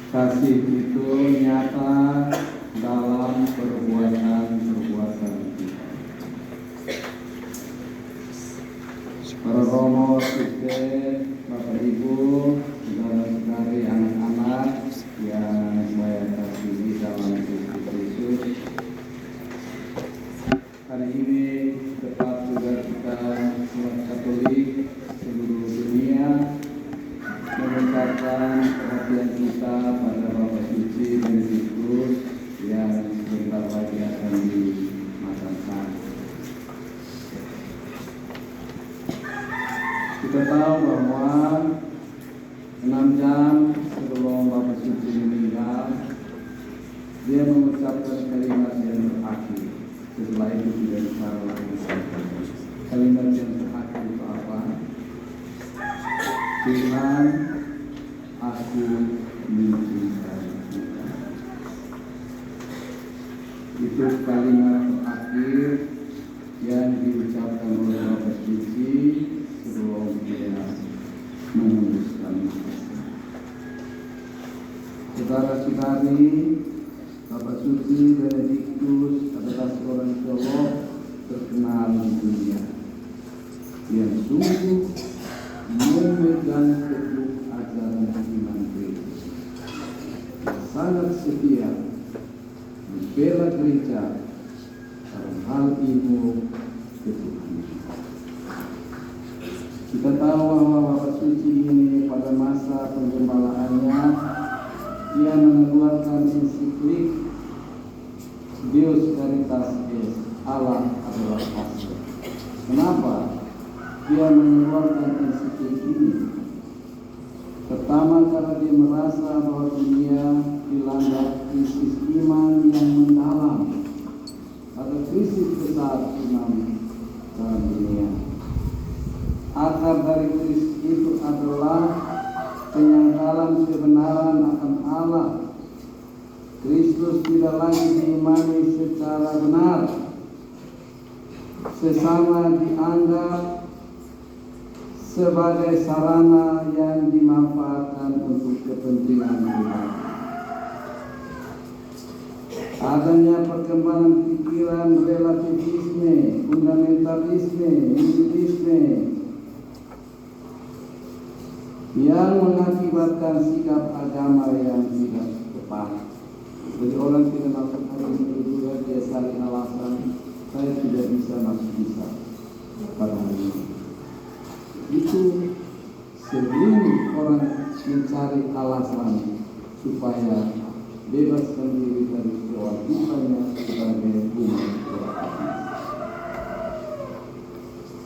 Kasih itu nyata dalam perbuatan-perbuatan kita. Para romo, siste, Bapak Ibu, saudara-saudari, anak-anak yang saya kasihi dalam Kristus Yesus. Hari ini tepat juga kita umat Katolik seluruh dunia mengucapkan perhatian kita pada Bapak Suci Benediktus yang sebentar lagi akan dimakamkan. Kita tahu bahwa 6 jam sebelum Bapak Suci meninggal, dia mengucapkan kalimat yang terakhir. Setelah itu tidak bicara lagi. Kalimat yang terakhir itu apa? Tuhan, aku mencintai Tuhan. Itu kalimat terakhir yang diucapkan oleh Bapak Suci sebelum dia mengembuskan nafasnya. Saudara-saudari, Bapak Suci Benediktus adalah seorang teolog terkenal di dunia yang sungguh memegang teguh ajaran iman Kristus, sangat setia membela gereja dalam hal ilmu ketuhanan. Kita tahu bahwa Bapak Suci ini pada masa penggembalaannya dia mengeluarkan ensiklik Deus Caritas Est, Allah adalah kasih. Kenapa dia mengeluarkan ensiklik ini? Pertama, karena dia merasa bahwa dunia dilanda krisis iman yang mendalam. Ada krisis besar iman dalam dunia. Akar dari krisis itu adalah penyangkalan kebenaran akan Allah. Kristus tidak lagi diimani secara benar. Sesama dianggap sebagai sarana yang dimanfaatkan untuk kepentingan pribadi. Adanya perkembangan pikiran relativisme, fundamentalisme, individualisme yang mengakibatkan sikap agama yang tidak tepat. Jadi orang tidak masuk hari itu juga dia cari alasan, saya tidak bisa masuk misa pada hari ini. Itu sebelum orang mencari alasan supaya bebaskan diri dari kewajibannya sebagai umat beragama.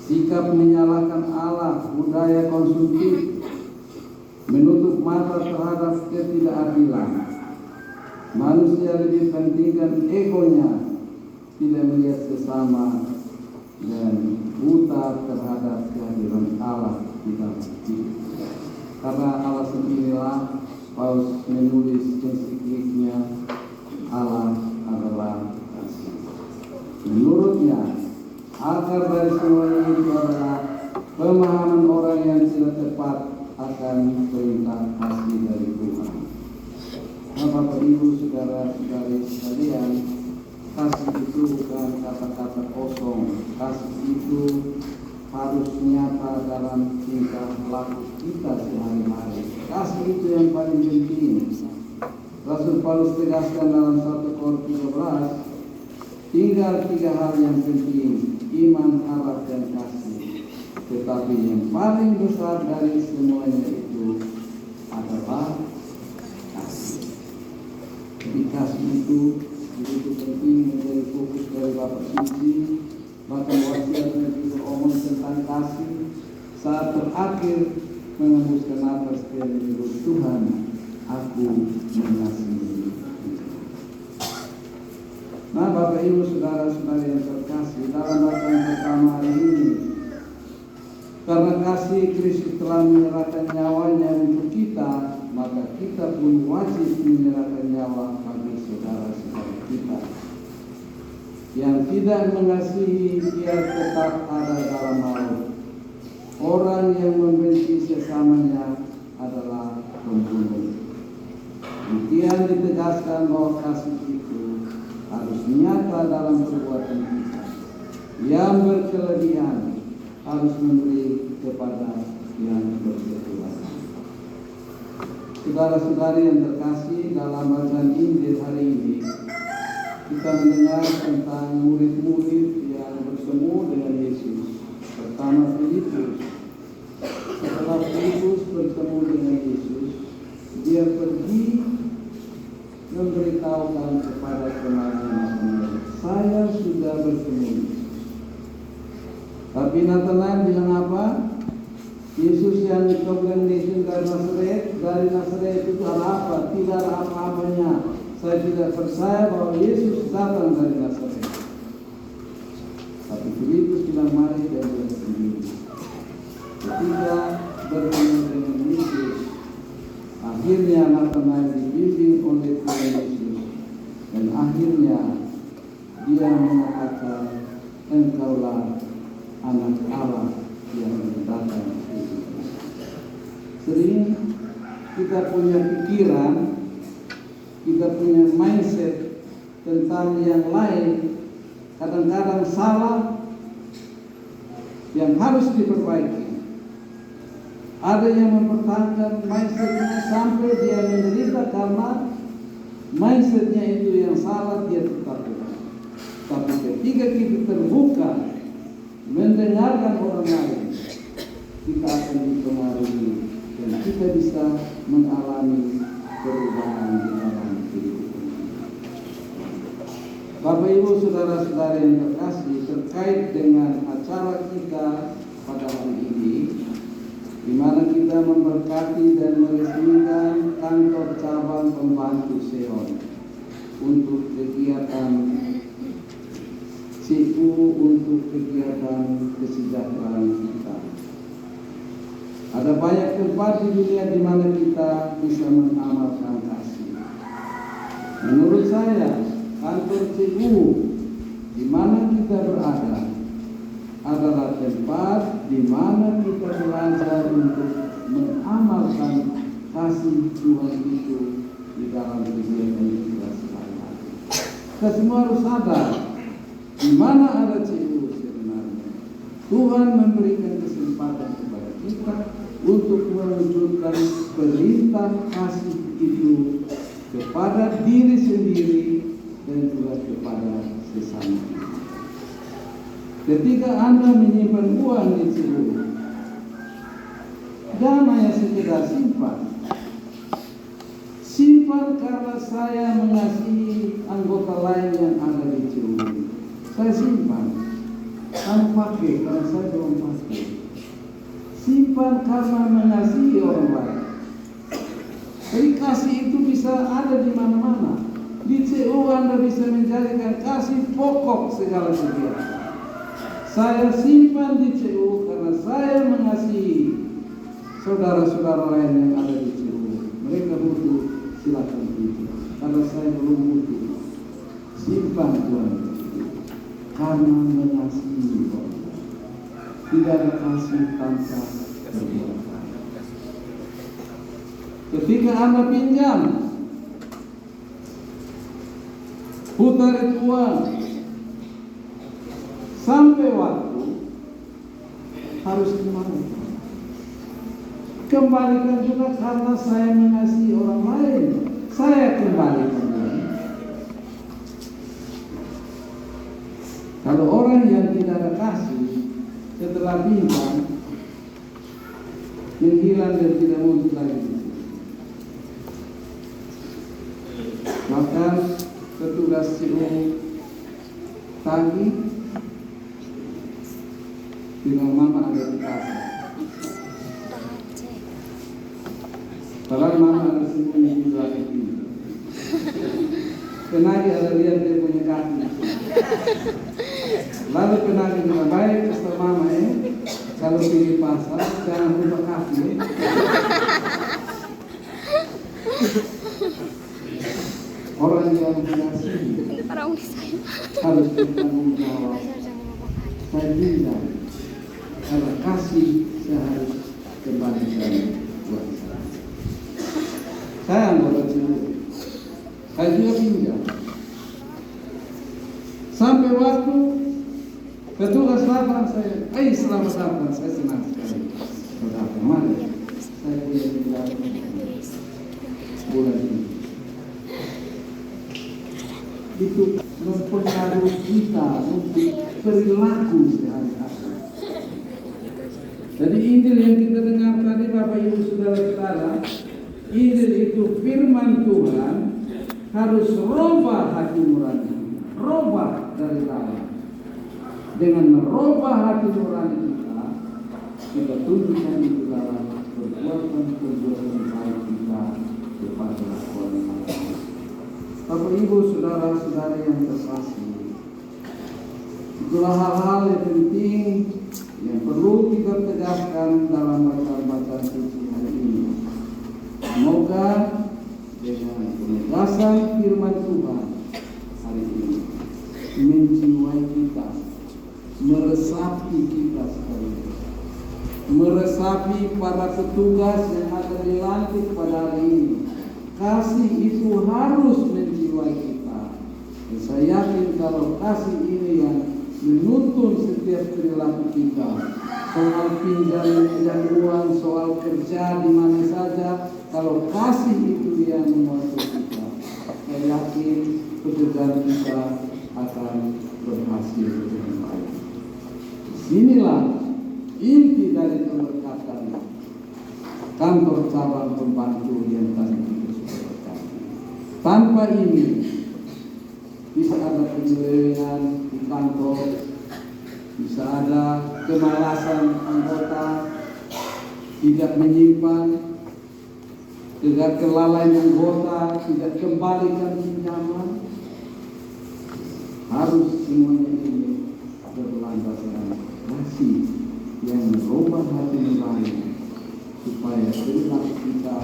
Sikap menyalahkan Allah, budaya konsumtif, menutup mata terhadap ketidakadilan. Manusia lebih pentingkan egonya, tidak melihat sesama, dan buta terhadap kehadiran Allah di dalam hidup. Karena alasan inilah Paulus menulis ensikliknya Allah adalah kasih. Menurutnya, akar dari semuanya itu adalah pemahaman orang yang tidak tepat akan perintah kasih dari Tuhan. Bapak Ibu, saudara-saudari sekalian, kasih itu bukan kata-kata kosong. Kasih itu harus nyata dalam tingkah laku kita sehari-hari. Kasih itu yang paling penting. Rasul Paulus tegaskan dalam 1 Korintus 13, tinggal 3 hal yang penting: iman, harap, dan kasih. Tetapi yang paling besar dari semuanya itu adalah kasih. Jadi kasih itu begitu penting menjadi fokus dari Bapak Suci. Bahkan wasiatnya juga omong tentang kasih. Saat terakhir mengembuskan nafas dia menyebut, Tuhan, aku mengasihi. Nah, Bapak Ibu, saudara-saudari yang terkasih, dalam bacaan pertama hari ini, karena kasih Kristus telah menyerahkan nyawanya untuk kita, maka kita pun wajib menyerahkan nyawa bagi saudara-saudara kita. Yang tidak mengasihi dia tetap ada dalam maut. Orang yang membenci sesamanya adalah pembunuh. Di Demikian ditegaskan bahwa kasih itu harus nyata dalam perbuatan kita. Yang berkelebihan harus memberi kepada yang berkekurangan. Saudara-saudari yang terkasih, dalam bacaan Injil hari ini kita mendengar tentang murid-murid yang bertemu dengan Yesus. Pertama Filipus. Setelah Filipus bertemu dengan Yesus, dia pergi memberitahukan kepada teman-teman, saya sudah bertemu Yesus. Tapi Nathanael bilang apa? Yesus yang diproklamasi dari Nazaret itu adalah apa? Tidak ada apa-apanya. Saya tidak percaya bahwa Yesus datang dari Nazaret. Tapi Filipus bilang, mari kita lihat sendiri. Ketika bertemu dengan Yesus, akhirnya Nathanael dibimbing oleh Tuhan Yesus, dan akhirnya dia mengatakan, engkaulah anak Allah yang datang. Sering kita punya pikiran, kita punya mindset tentang yang lain, kadang-kadang salah, yang harus diperbaiki. Ada yang mempertahankan mindsetnya sampai dia menderita karena mindsetnya itu yang salah, dia tetap benar. Tapi ketika kita terbuka mendengarkan orang lain, kita akan dipengaruhi dan kita bisa mengalami perubahan di dalam kehidupan. Bapak Ibu saudara-saudara yang terkasih, terkait dengan acara kita pada hari ini, di mana kita memberkati dan meresmikan kantor cabang pembantu Sion untuk kegiatan CU, untuk kegiatan kesejahteraan kita. Ada banyak tempat di dunia di mana kita bisa mengamalkan kasih. Menurut saya, kantor CU di mana kita berada adalah tempat di mana kita belajar untuk mengamalkan kasih Tuhan itu di dalam kegiatan kita sehari-hari. Kita semua harus sadar di mana ada CU sebenarnya. Tuhan memberikan kesempatan kepada kita untuk mewujudkan perintah kasih itu kepada diri sendiri dan juga kepada sesama. Ketika Anda menyimpan uang di CU, jangan hanya sekedar simpan. Simpan karena saya mengasihi anggota lain yang ada di CU. Saya simpan. Kamu pakai karena saya belum pakai. Simpan karena mengasihi orang lain. Jadi kasih itu bisa ada di mana-mana. Di CU Anda bisa menjadikan kasih pokok segala kegiatan. Saya simpan di CU karena saya mengasihi saudara-saudara lain yang ada di CU. Mereka butuh, silakan itu. Karena saya belum butuh. Simpan Tuhan karena mengasihi orang. Tidak ada kasih tanpa perbuatan. Ketika Anda pinjam, putar itu uang sampai waktu harus kembalikan. Kembalikan juga karena saya mengasihi orang lain. Saya kembalikan. Kalau orang yang tidak ada kasih setelah pinjam menghilang dan tidak muncul lagi, maka petugas CU tagih bilang mama ada di kasar. Padahal mama ada sembunyi di belakang pintu. Penagih ada lihat dia punya kaki. Lalu penagih bilang, baik kata mama kalau pergi pasar jangan lupa kaki. Orang yang mengasihi harus bertanggung jawab. Saya pinjam karena kasih saya harus kembalikan buat saya. Saya anggota CU. Saya juga pinjam. Sampai waktu petugas lapang saya, selamat datang, saya senang sekali. Saudara, mari saya punya pinjam bulan ini. Itu mempengaruhi kita untuk perilaku sehari-hari. Jadi Injil yang kita dengar tadi, Bapak Ibu Saudara-saudara, Injil itu firman Tuhan harus robah hati nurani, robah dari dalam. Dengan merubah hati nurani kita tunjukkan di dalam perbuatan-perbuatan baik kita kepada orang lain. Bapak Ibu Saudara-saudari yang terkasih, itulah hal-hal yang penting yang perlu kita tegaskan dalam bacaan suci hari ini. Semoga dengan penegasan firman Tuhan hari ini menjiwai kita, meresapi kita sekalian, meresapi para petugas yang ada di lantik pada hari ini. Kasih itu harus menjiwai kita. Dan saya yakin kalau kasih ini yang menuntun setiap perilaku kita, soal pinjam uang, soal kerja di mana saja, kalau kasih itu yang menguasai kita, saya yakin pekerjaan kita akan berhasil dengan baik. Inilah inti dari pemberkatan kantor cabang pembantu yang tadi kita sudah berkata. Tanpa ini bisa ada penyelewengan di kantor, bisa ada kemalasan anggota, tidak menyimpan, tidak kelalaian anggota, tidak kembalikan pinjaman. Harus semuanya ini berlandaskan kasih yang merubah hati nurani, supaya perilaku kita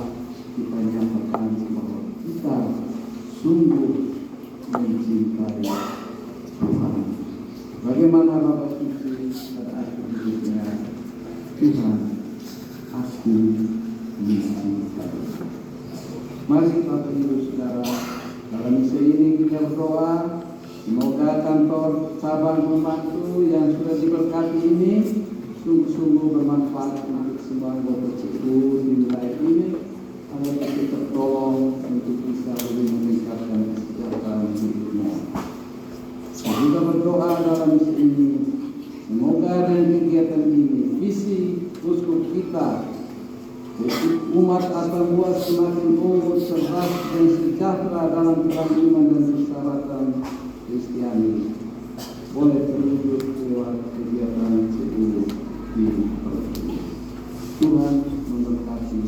nyatakan bahwa kita sungguh mencintai Tuhan. Bagaimana Bapak Suci pada akhir hidupnya, Tuhan, aku mencintai. Mari Bapak Ibu Saudara, dalam misa ini kita berdoa, semoga kantor cabang pembantu yang sudah diberkati ini sungguh-sungguh bermanfaat untuk semua anggota CU di wilayah ini, agar kita tertolong untuk bisa lebih meningkatkan kesejahteraan hidupnya. Kita berdoa dalam misa ini, semoga dengan kegiatan ini visi uskup kita, umat atau buat semakin unggul, cerdas dan sejahtera dalam terang iman dan persyaratan Kristiani, boleh terwujud lewat kegiatan CU di Tuhan memberkati.